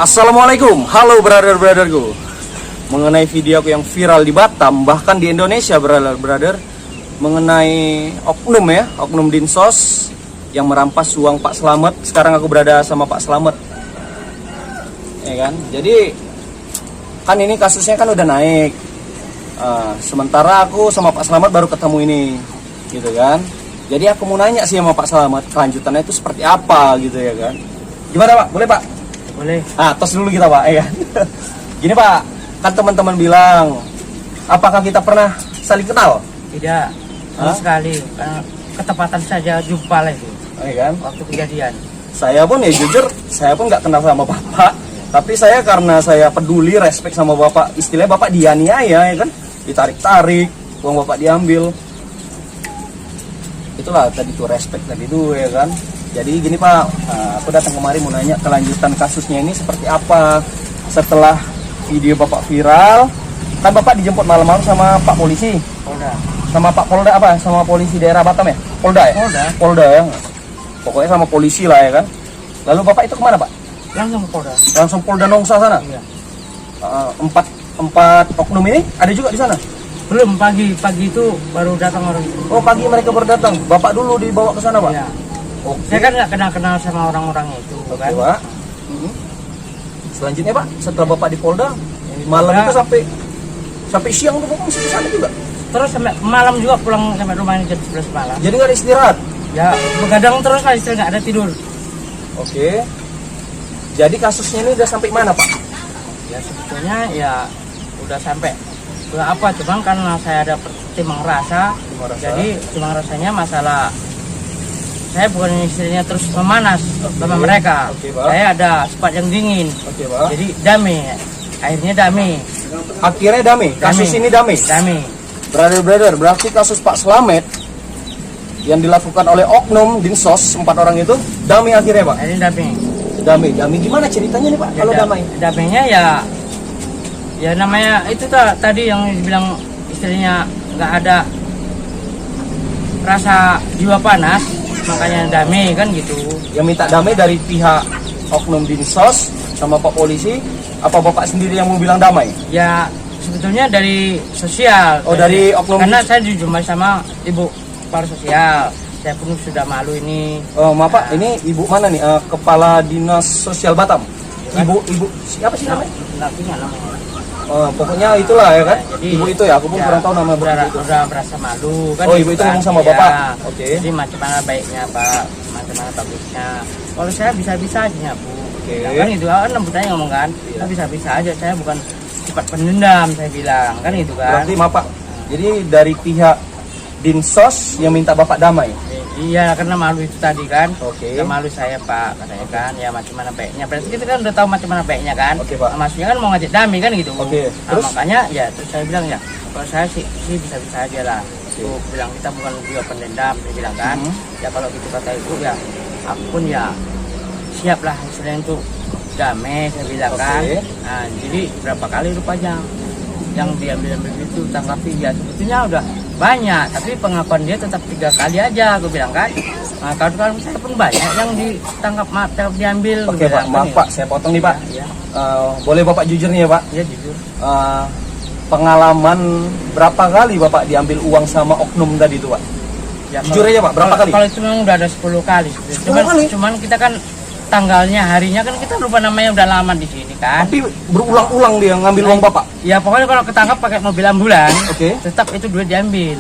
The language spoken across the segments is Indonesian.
Assalamualaikum, halo brother-brotherku. Mengenai video aku yang viral di Batam, bahkan di Indonesia brother-brother, mengenai oknum Dinsos yang merampas uang Pak Slamet. Sekarang aku berada sama Pak Slamet, ya kan? Jadi kan ini kasusnya kan udah naik. Sementara aku sama Pak Slamet baru ketemu ini, gitu kan? Jadi aku mau nanya sih sama Pak Slamet, kelanjutannya itu seperti apa gitu ya kan? Gimana Pak? Boleh Pak? Boleh. Tos dulu kita Pak, ya kan? Gini Pak, kan teman-teman bilang, apakah kita pernah saling kenal? Tidak, sama sekali. Karena ketepatan saja jumpa lagi. Ya kan? Waktu kejadian. Saya pun ya jujur, saya pun nggak kenal sama Bapak. Tapi saya karena saya peduli, respect sama Bapak, istilahnya Bapak dianiaya ya kan? Ditarik-tarik, uang Bapak diambil. Itulah tadi tuh respect tadi tuh ya kan. Jadi gini Pak, aku datang kemari mau nanya kelanjutan kasusnya ini seperti apa setelah video Bapak viral. Kan Bapak dijemput malam-malam sama Pak Polisi. Polda. Sama Pak Polda apa? Sama polisi daerah Batam ya? Polda ya? Polda. Polda ya. Pokoknya sama polisi lah ya kan. Lalu Bapak itu kemana Pak? Langsung ke Polda. Langsung Polda Nongsa sana. Iya. Empat oknum ini ada juga di sana. Belum, pagi itu baru datang orang itu. Oh pagi mereka baru datang. Bapak dulu dibawa ke sana Pak? Iya. Oke. Saya kan nggak kenal sama orang-orang itu. Oke Kan? Pak. Selanjutnya Pak, setelah Bapak di Polda, malam itu sampai siang tuh Bapak masih di sana juga. Terus sampai malam juga pulang sampai rumah ini jam 11 malam. Jadi nggak ada istirahat. Ya begadang terus lah, istilah nggak ada tidur. Oke. Jadi kasusnya ini udah sampai mana Pak? Ya sebetulnya ya udah sampai ke apa, cuman karena saya ada timbang rasa. Jadi timbang rasanya masalah saya bukan istilahnya terus memanas sama mereka. Saya ada sifat yang dingin. Oke Pak. Jadi damai. Akhirnya damai. Akhirnya damai. Kasus ini damai. Damai. Brother, berarti kasus Pak Slamet yang dilakukan oleh oknum Dinsos 4 orang itu damai akhirnya Pak. Akhirnya damai. Damai gimana ceritanya nih Pak Ya, kalau damai? Damainya ya namanya itu tadi yang dibilang istilahnya nggak ada rasa jiwa panas, makanya damai kan gitu. Yang minta damai dari pihak oknum Dinsos sama Pak Polisi, apa Bapak sendiri yang mau bilang damai? Ya sebetulnya dari sosial. Oh dari oknum. Karena saya dijumpai sama ibu kepala sosial. Saya pun sudah malu ini. Oh maaf Pak, ini ibu mana nih? Kepala Dinas Sosial Batam. Ibu siapa sih namanya? Pokoknya itulah ya kan. Jadi, ibu itu ya, aku pun kurang tahu nama udah, itu. udah merasa malu kan. Oh ibu itu ngomong sama Bapak. Oke. Jadi macam mana baiknya Pak, macam mana bagusnya. Kalau saya bisa-bisa aja Bu. Oke. Ya, kan itu kan lembutnya ngomong kan. Saya bisa-bisa aja, saya bukan cepat pendendam saya bilang kan itu kan. Berarti maaf Pak. Jadi dari pihak Dinsos yang minta Bapak damai. Iya, karena malu itu tadi kan. Oke. Ya, malu saya Pak, katanya kan. Ya macam mana baiknya. Berarti kita kan udah tahu macam mana baiknya kan. Oke, Pak. Nah, maksudnya kan mau ngajak damai kan gitu. Oke. Nah, Terus? makanya ya terus saya bilang ya, kalau saya sih bisa-bisa aja lah. Tuh bilang kita bukan juga pendendam, dia bilang kan. Ya kalau gitu kata ibu ya, aku pun ya siap lah istilahnya untuk damai saya bilang kan. Nah, jadi berapa kali rupanya yang diambil itu tanggapi ya sebetulnya udah banyak, tapi pengakuan dia tetap 3 kali aja aku bilang kan. Nah, kalau saya pun banyak yang ditangkap diambil. Oke Pak, maaf Pak, saya potong nih Pak. Ya. Boleh Bapak jujur nih ya Pak? Ya jujur. Pengalaman berapa kali Bapak diambil uang sama oknum tadi itu Pak? Ya, Jujur aja Pak, berapa kali? Kalau itu memang udah ada 10 kali. 10 kali? Cuman kita kan tanggalnya, harinya kan kita lupa, namanya udah lama di sini kan. Tapi berulang-ulang dia ngambil uang Bapak? Ya pokoknya kalau ketangkap pakai mobil ambulans, Oke. tetap itu duit diambil.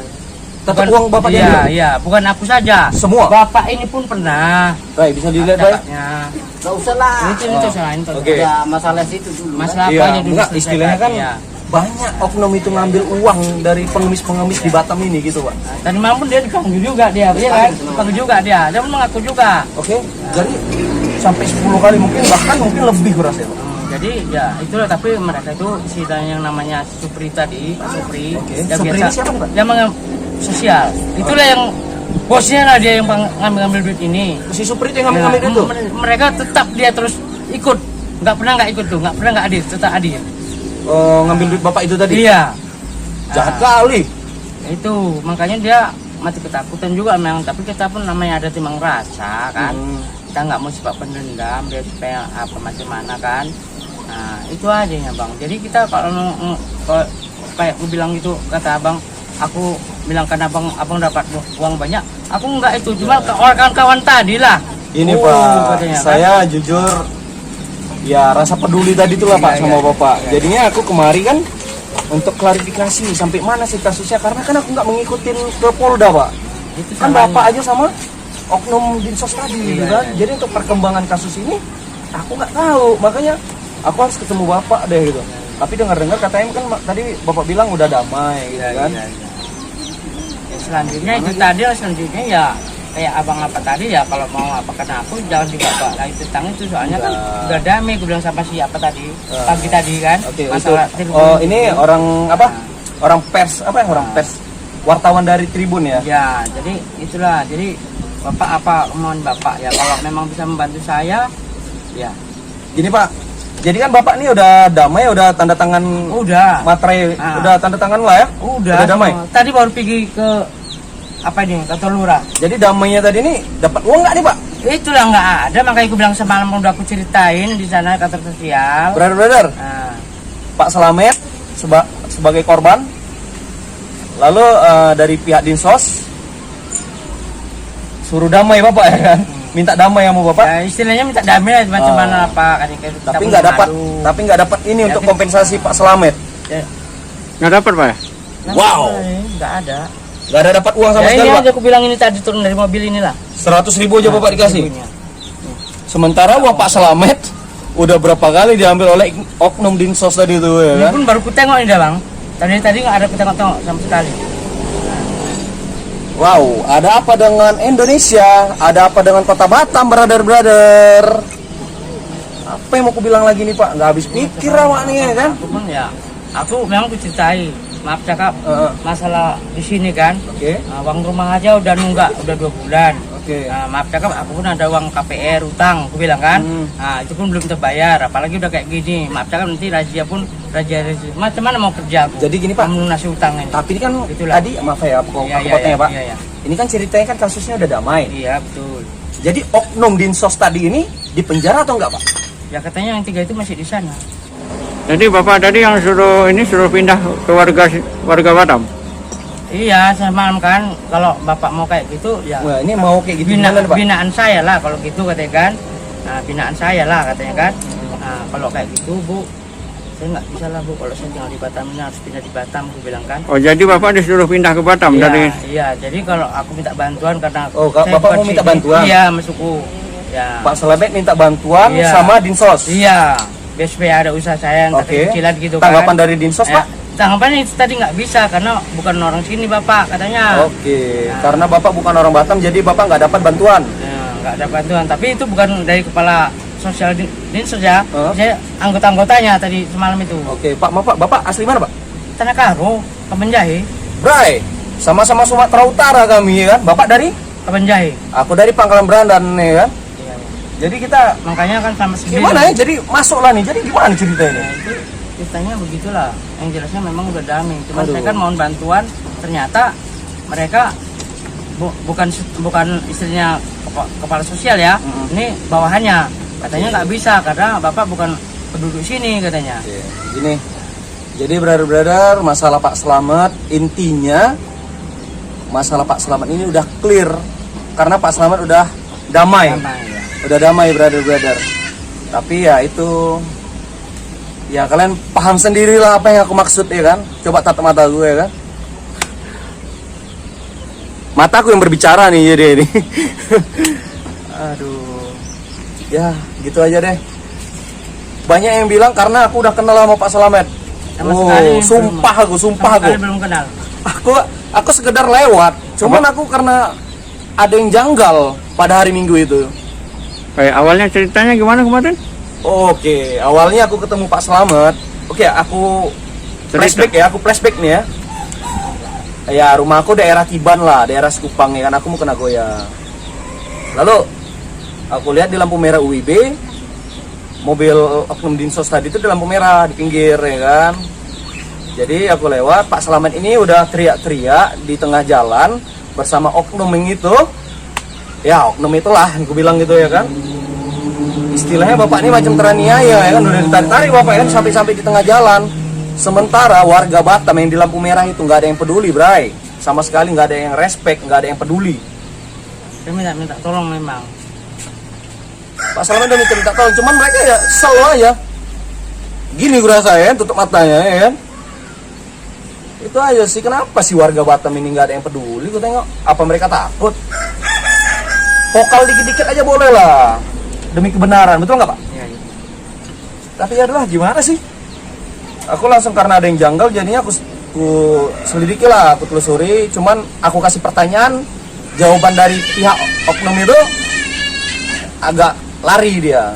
Tetap uang Bapak diambil? Iya, bukan aku saja. Semua? Bapak ini pun pernah. Baik, bisa dilihat Baik? Catatnya. Nggak usah lah. Ini selain itu. Oke. Ya masalah situ dulu. Masalah apa Iya, aja dulu enggak, selesaikan. istilahnya kan Iya. banyak oknum itu ngambil uang dari pengemis-pengemis di Batam ini gitu Pak. Tadi malam pun dia dipanggil juga dia kan? Dipanggil juga dia pun mengaku juga. Oke, jadi sampai 10 kali mungkin, bahkan mungkin lebih kurasa Pak. Jadi ya itulah, tapi mereka itu yang namanya Supri tadi, Supri. Oke. Yang Supri biasa, ini siapa nih, Pak? yang sosial. Itulah yang bosnya lah, dia yang ngambil duit ini. Si Supri itu yang ngambil itu? Mereka tetap dia terus ikut, nggak pernah nggak ikut tuh, nggak pernah nggak hadir, tetap hadir. Ngambil duit Bapak itu tadi? Iya. Jahat kali. Itu makanya dia mati ketakutan juga memang, tapi kita pun namanya ada timbang rasa kan. Kita nggak mau sifat pendendam, dia supaya apa macam mana kan. Nah itu aja ya bang. Jadi kita kalau kayak aku bilang gitu kata abang, aku bilang kan abang dapat uang banyak, aku enggak itu, cuma kawan-kawan tadi lah. Ini Oh, Pak, katanya, saya jujur ya rasa peduli tadi tuh lah Pak Iya, sama iya, Bapak. iya. Jadinya aku kemari kan untuk klarifikasi sampai mana sih kasusnya, karena kan aku nggak mengikutin ke Polda Pak. Itu Kan sama Bapak aja sama oknum Dinsos tadi Iya, gitu kan. iya. Jadi untuk perkembangan kasus ini aku nggak tahu, makanya aku harus ketemu Bapak deh gitu. Tapi dengar-dengar katanya kan tadi Bapak bilang udah damai gitu Iya, kan. iya, iya. Ya, selanjutnya itu tadi lah, selanjutnya ya kayak abang apa tadi ya, kalau mau apa kena aku jangan dibawa lagi tentang itu, soalnya kan Enggak. udah damai, gue bilang sama siapa tadi Ah. pagi tadi kan Oke, masalah untuk Tribun oh ini itu. orang apa? Nah. Orang pers apa ya? Orang Ah. pers wartawan dari Tribun ya. Ya jadi itulah, jadi bapak apa mohon bapak ya kalau memang bisa membantu saya ya. Gini Pak, jadi kan Bapak nih udah damai, udah tanda tangan Udah materai, Ah. udah tanda tangan lah ya? udah damai? tadi baru pergi ke apa ini, kantor lurah. Jadi damainya tadi nih dapat uang nggak nih Pak? Itulah nggak ada, makanya aku bilang semalam udah aku ceritain di sana kantor sosial. Brother, Nah, Pak Slamet sebagai korban, lalu dari pihak Dinsos suruh damai Bapak ya kan? Minta damai sama Bapak, ya istilahnya minta damai lah, macam mana apa kan, kita tapi pun nggak dapat, malu. tapi nggak dapat ini Ya, untuk kita- kompensasi Pak Slamet. Ya, Nggak dapat Pak ya? Wow. nggak ada. Nggak ada dapat uang sama Ya sekali ini Pak. aja aku bilang, ini tadi turun dari mobil inilah. 100.000 aja Bapak dikasih. Ibunya. Sementara uang Pak Slamet udah berapa kali diambil oleh oknum Dinsos tadi itu ya Ini kan? pun baru ku tengok ini dah bang. Tadi nggak ada ku tengok sama sekali. Wow, ada apa dengan Indonesia? Ada apa dengan kota Batam, brother? Apa yang mau aku bilang lagi nih Pak? Nggak habis pikir awak nih ya kan? Aku pun ya, aku memang ku ceritai. Maaf cakap, masalah di sini kan. Oke, Uang rumah aja udah nunggak, udah 2 bulan. oke. Maaf cakap, aku pun ada uang KPR utang, aku bilang kan. Itu pun belum terbayar, apalagi udah kayak gini. Maaf cakap, nanti razia macam mana mau kerja aku? Jadi gini, Pak. Melunasi utang ini. Tapi ini kan Itulah. tadi maaf ya, aku Iya, iya, potong ya iya, Pak. iya, iya. Ini kan ceritanya kan kasusnya udah damai. Iya betul. Jadi oknum Dinsos tadi ini dipenjara atau enggak Pak? Ya katanya yang 3 itu masih di sana. Jadi Bapak tadi yang suruh pindah ke warga Batam. Iya, semalam kan kalau bapak mau kayak gitu ya. Wah, ini mau kayak gitu gimana Pak? Binaan saya lah kalau gitu katanya kan. Nah, binaan saya lah katanya kan. Nah, kalau kayak gitu Bu, saya nggak bisa lah Bu, kalau saya tinggal di Batam ini harus pindah di Batam, aku bilang kan. Oh jadi Bapak disuruh pindah ke Batam Iya, dari. iya, jadi kalau aku minta bantuan karena Oh, saya Bapak bukan mau minta sini. bantuan? Iya, masukku. Ya. Pak Slamet minta bantuan Iya. sama Dinsos. Iya. BSP ada usaha saya yang Oke. kecilan gitu kan. Tanggapan dari Dinsos Pak? Tanggapannya itu tadi nggak bisa karena bukan orang sini Bapak katanya. Oke, karena Bapak bukan orang Batam, jadi Bapak nggak dapat bantuan. Ya, nggak ada bantuan, tapi itu bukan dari kepala sosial Dinsos ya. Huh? Saya anggota-anggotanya tadi semalam itu. Oke, Pak, maaf Pak, Bapak asli mana Pak? Tanah Karo, Kemenjahe, Bray, sama-sama Sumatera Utara kami ya kan? Bapak dari? Kemenjahe. Aku dari Pangkalan Berandan nih kan? Iya, iya. Jadi kita Makanya kan sama sendiri. gimana ya? Jadi masuklah nih. Jadi gimana ceritanya? Nah, itu ceritanya begitulah. Yang jelasnya memang udah damai. Cuma Aduh. saya kan mohon bantuan, ternyata mereka bukan istrinya kepala sosial ya. Ini bawahannya. Katanya nggak bisa karena bapak bukan penduduk sini katanya. Oke, gini. Jadi brother, masalah Pak Slamet intinya masalah Pak Slamet ini udah clear karena Pak Slamet udah damai. Damai, ya. Udah damai brother. Tapi ya itu ya kalian paham sendirilah apa yang aku maksud ya kan. Coba tatap mata gue ya kan. Mataku yang berbicara nih jadi ini. Aduh. Ya, gitu aja deh. Banyak yang bilang karena aku udah kenal sama Pak Slamet. Sama sekali sumpah aku. sama sekali belum kenal. Aku sekedar lewat. Cuman aku karena ada yang janggal pada hari Minggu itu. Kayak awalnya ceritanya gimana kemarin? Oke, awalnya aku ketemu Pak Slamet. Oke, aku flashback nih ya. Ya, rumah aku daerah Tiban lah, daerah Sekupang ya kan. Aku mau ke Nagoya. Lalu aku lihat di lampu merah UIB, mobil oknum Dinsos tadi itu di lampu merah di pinggir ya kan. Jadi aku lewat, Pak Slamet ini udah teriak-teriak di tengah jalan bersama oknum yang itu. Ya, oknum itulah yang aku bilang gitu ya kan. istilahnya bapak ini macam teraniaya ya kan, udah ditarik-tarik bapak kan sampai di tengah jalan. Sementara warga Batam yang di lampu merah itu nggak ada yang peduli, Bray. Sama sekali nggak ada yang respect, nggak ada yang peduli. Saya minta tolong memang. Pak Salamet udah minta tolong, cuman mereka ya selalu aja. Gini gue rasain, tutup matanya ya kan. Itu aja sih, kenapa sih warga Batam ini nggak ada yang peduli? Gue tengok, apa mereka takut? Vokal dikit-dikit aja boleh lah, demi kebenaran, betul nggak Pak? Iya, iya. Tapi ya adalah gimana sih? Aku langsung karena ada yang janggal, jadinya aku selidiki lah, aku telusuri. Cuman aku kasih pertanyaan, jawaban dari pihak oknum itu agak lari dia.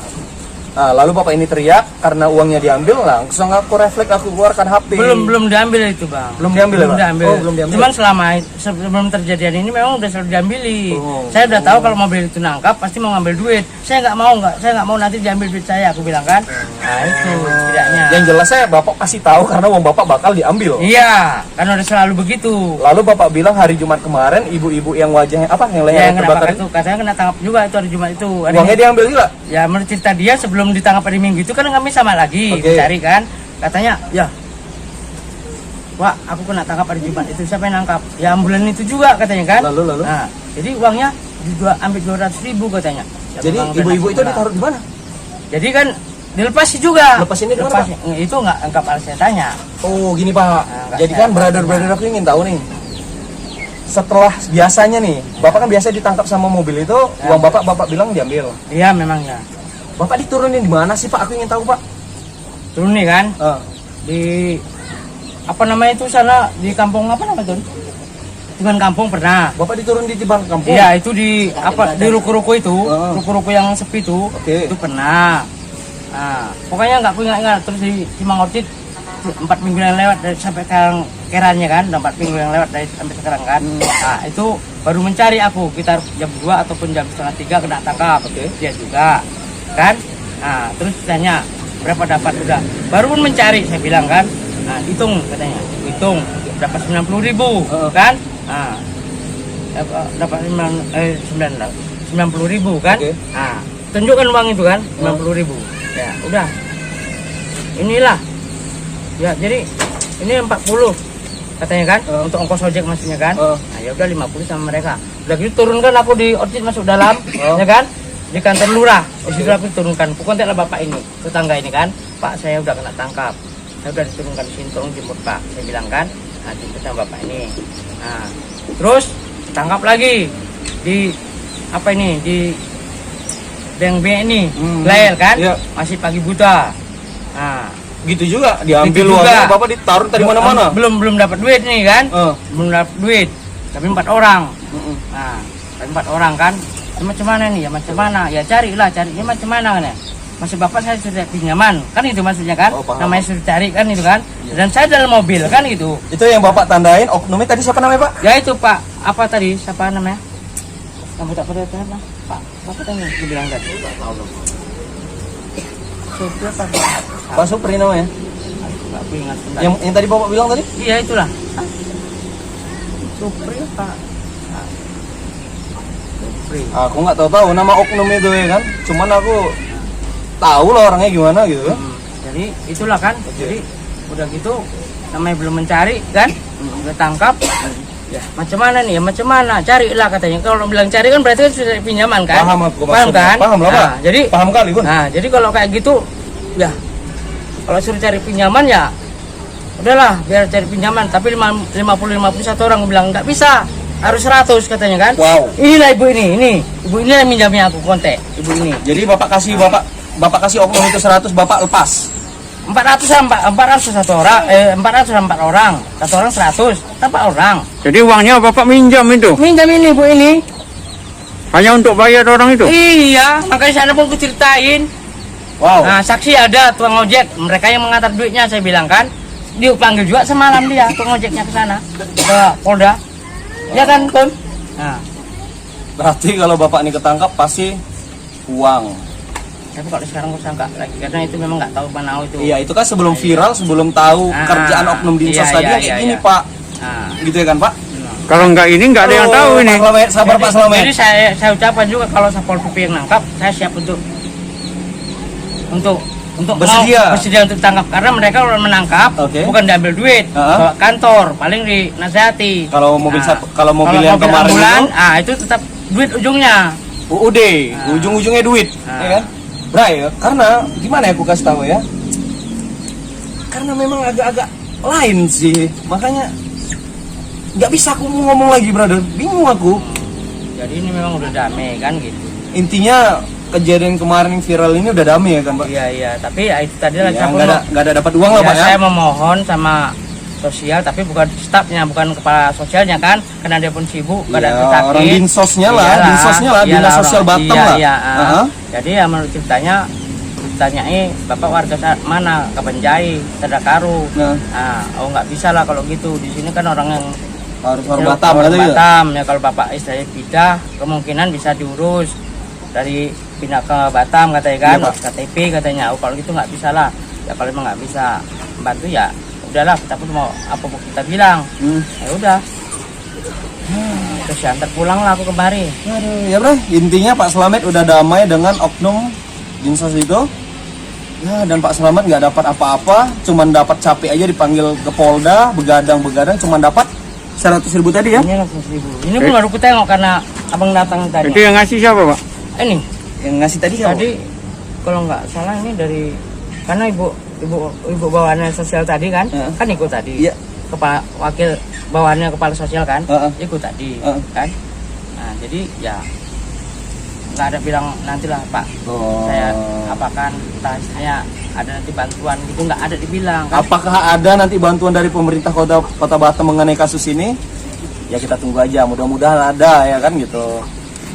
Nah, lalu bapak ini teriak karena uangnya diambil, langsung aku refleks, aku keluarkan HP. Belum diambil itu bang. Belum diambil ya, Pak? diambil. Oh, belum diambil. Cuman sebelum terjadian ini memang udah selalu diambili. Oh. Saya udah tahu kalau mobil itu nangkap pasti mau ngambil duit. Saya nggak mau nanti diambil duit saya, aku bilang kan. Nah itu setidaknya. Yang jelas saya bapak pasti tahu karena uang bapak bakal diambil. Iya, kan udah selalu begitu. Lalu bapak bilang hari Jumat kemarin ibu-ibu yang wajahnya apa yang Ya, lehernya yang terbakar itu katanya kena tangkap juga itu hari Jumat itu. Hari uangnya ini- diambil juga. Ya menurut cerita dia sebelum ditangkap hari Minggu itu kan kami sama lagi Oke. cari kan, katanya ya Wah, aku kena tangkap hari Jumat itu, siapa yang nangkap? Ya ambulan itu juga katanya kan. Lalu? Nah, jadi uangnya ambil 200.000 katanya. Ya, Jadi memang ibu-ibu benar. itu ditaruh di mana? Jadi kan dilepas juga. Lepas ini di mana, Pak? Itu nggak lengkap, harus saya tanya. Oh gini Pak, nggak jadi saya kan brother-brother aku ingin tahu nih. Setelah biasanya nih, bapak kan biasa ditangkap sama mobil itu, uang bapak bilang diambil. Iya memang ya. Bapak diturunin di mana sih Pak? Aku ingin tahu Pak. Turun nih kan di apa namanya itu sana di kampung apa namanya tuh? Bukan kampung pernah. Bapak diturun di Tibang Kampung. Iya itu di apa di ruko-ruko itu, ruko-ruko yang sepi itu, Oke. itu pernah. Nah, pokoknya nggak punya ingat terus di Cimang Orchid 4 minggu yang lewat dari sampai sekarang kerannya kan, udah 4 minggu yang lewat dari sampai sekarang kan. Nah itu baru mencari aku kita jam 2 ataupun jam setengah 3 kena tangkap. Oke. Dia juga kan. Nah terus tanya berapa dapat udah. Baru pun mencari saya bilang kan. Nah hitung katanya, hitung dapat 90.000 kan. Nah, dapat 90.000 kan. Oke. Nah, tunjukkan uang itu kan 90.000. Ya, udah. Inilah. Ya, jadi ini 40 katanya kan untuk ongkos ojek maksudnya kan. Nah, ya udah 50 sama mereka. Udah gitu turunkan aku di Orchid masuk dalam, ya kan? Di kantor lurah. Di situ aku turunkan. Kontaklah bapak ini, tetangga ini kan. Pak, saya udah kena tangkap. Saya udah diturunkan di sini, tolong jemput Pak. Saya bilang kan. Nah, jemput sama bapak ini. Nah, terus tangkap lagi di apa ini di Beng ini, Lael kan, Iya. masih pagi buta. Nah, Gitu juga diambil gitu juga. uangnya, bapak ditaruh dari mana-mana. Belum dapat duit nih kan, belum dapat duit. Tapi 4 orang. Nah, tapi 4 orang kan. Ya, macam mana nih? Ya macam mana? Ya carilah, ya macam mana kan ya? Masih bapak saya sudah pinjaman, kan itu maksudnya kan? Oh, paham. Namanya sudah cari kan itu kan? Dan saya dalam mobil kan gitu. Itu yang bapak tandain oknumnya tadi siapa namanya Pak? Ya itu Pak, apa tadi? Siapa namanya? Kamu tak pada tanya Pak, apa tanya? Dia bilang tadi. Supir Pak. Pak Supri namanya. Aku ingat bentar. Yang tadi bapak bilang tadi? Iya itulah. Supri Pak. Supri. Aku nggak tahu nama oknum itu ya kan. Cuman aku tahu lah orangnya gimana gitu kan. Jadi itulah kan. Jadi udah gitu namanya belum mencari kan, udah tangkap. Ya, macam mana nih? Ya macam mana? Carilah katanya. Kalau bilang cari kan berarti kan sudah pinjaman kan? Paham aku Paham maksudnya. kan? Paham lah Pak. Nah, jadi Paham kali pun. Nah, jadi kalau kayak gitu ya kalau suruh cari pinjaman ya udahlah biar cari pinjaman, tapi 50 satu orang bilang nggak bisa, harus 100 katanya kan. Wow. Inilah ibu ini yang minjamnya aku kontak ibu ini. Jadi bapak kasih oknum itu 100, bapak lepas. 400 satu orang, 400 4 orang, satu orang 100, 4 orang. Jadi uangnya bapak minjam itu Minjam ini ibu ini. hanya untuk bayar orang itu. Iya, makanya sana pun aku ceritain. Wow. Nah, saksi ada tukang ojek, mereka yang mengantar duitnya saya bilang kan. Dia panggil juga semalam dia tukang ojeknya ke sana, ke Polda. Ya kan, Kun? Nah, Berarti kalau bapak ini ketangkap pasti uang. tapi kalau sekarang aku sangka lagi karena itu memang nggak tahu mana itu. Iya, itu kan sebelum viral, sebelum tahu kerjaan oknum dinsos iya, tadi iya, kayak iya, gini iya. Pak. Nah, Gitu ya kan Pak? Kalau nggak ini nggak ada yang tahu ini. Pak Slamet, sabar Pak Slamet. Jadi saya ucapkan juga kalau Satpol PP yang nangkap, saya siap untuk untuk Bersedia. bersedia untuk tangkap, karena mereka kalau menangkap Oke. bukan diambil duit, bawa kantor, paling dinasihati. Kalau mobil Nah, kalau mobil yang kemarin ambulan, itu itu tetap duit ujungnya. UUD, ujung-ujungnya duit, Nah. ya kan? Bray, karena gimana ya aku kasih tahu ya? Karena memang agak-agak lain sih, makanya nggak bisa aku ngomong lagi, brother. Bingung aku. Jadi ini memang udah damai kan gitu. Intinya kejadian kemarin viral ini udah damai ya kan, Pak? Iya, tapi ya itu tadi lah Ya, nggak ada dapat uang lah, ya, Pak ya. saya memohon sama sosial, tapi bukan stafnya, bukan kepala sosialnya kan, karena dia pun sibuk, Iya, kadang sakit. orang dinsosnya lah, Iyalah, dinsosnya lah, dinas sosial orang- Batam lah. Iya, Aha. Jadi ya menurut ceritanya, bapak warga mana, Kabanjai, Tadakaru. Nah. Oh nggak bisa lah kalau gitu, di sini kan orang yang Harus ya, Batam, orang katanya gitu. Batam. Ya kalau bapak istilahnya pindah, kemungkinan bisa diurus dari pindah ke Batam katanya kan, Iya, Pak. KTP katanya. Oh kalau gitu nggak bisa lah. Ya kalau emang nggak bisa membantu ya udahlah, kita pun mau apa mau kita bilang. Ya udah. Terus ya antar pulang lah aku kemari. Aduh, ya bro, intinya Pak Slamet udah damai dengan oknum dinsos itu. Ya, dan Pak Slamet nggak dapat apa-apa, cuman dapat capek aja dipanggil ke Polda, begadang, cuman dapat 100.000 tadi ya. Ini 100.000. Ini pun baru ku tengok karena abang datang tadi. Itu yang ngasih siapa, Pak? Ini Yang ngasih tadi siapa? tadi kalau nggak salah ini dari, karena ibu bawaannya sosial tadi kan, kan ikut tadi. Iya. Kepala wakil bawaannya kepala sosial kan, ikut tadi kan. Nah jadi ya nggak ada bilang nantilah Pak, saya apakan entah saya ada nanti bantuan gitu, nggak ada dibilang kan. Apakah ada nanti bantuan dari pemerintah Kota Batam mengenai kasus ini? Ya kita tunggu aja, mudah-mudahan ada ya kan gitu.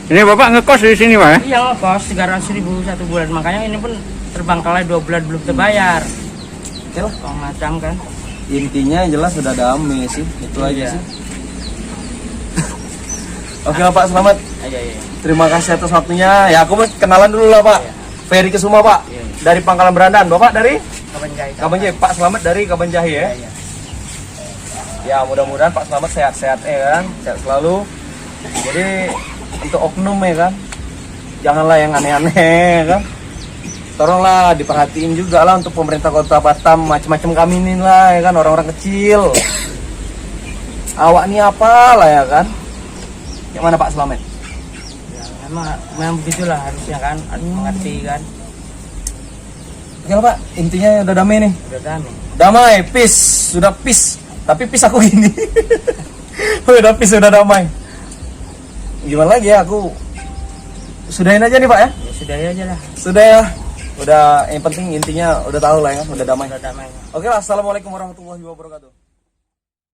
Ini Bapak ngekos di sini, Pak ya? Iya kos 300.000 1 bulan, makanya ini pun terbengkalai 2 bulan belum terbayar. Oke lah. Oh macam kan. Intinya jelas sudah damai sih, itu aja Iya. sih. Oke lah Pak, selamat. Iya. Terima kasih atas waktunya. Ya aku mau kenalan dulu lah Pak. Iya. Ferry Kesuma Pak. Iya. Dari Pangkalan Berandan. Bapak dari Kabanjai. Kabanjai. Pak Selamat dari Kabanjai ya. Iya. Ya mudah-mudahan Pak Selamat sehat-sehat ya kan, sehat selalu. Jadi untuk oknum ya kan, janganlah yang aneh-aneh ya kan. Tolonglah diperhatiin juga lah untuk pemerintah Kota Batam, macam-macam kami ini lah ya kan, orang-orang kecil. Awak ini apa lah ya kan? Yang mana Pak Selamat? Ya, memang begitulah harusnya kan, harus mengerti kan. Oke lah Pak, intinya udah damai nih. Udah damai. Damai, peace, sudah peace. Tapi peace aku gini. Udah peace, udah damai. Gimana lagi ya, aku sudahin aja nih Pak ya. Ya sudah aja lah. Sudah ya. Udah, yang penting intinya udah tahu lah ya, udah damai. Udah damai. Oke lah, assalamualaikum warahmatullahi wabarakatuh.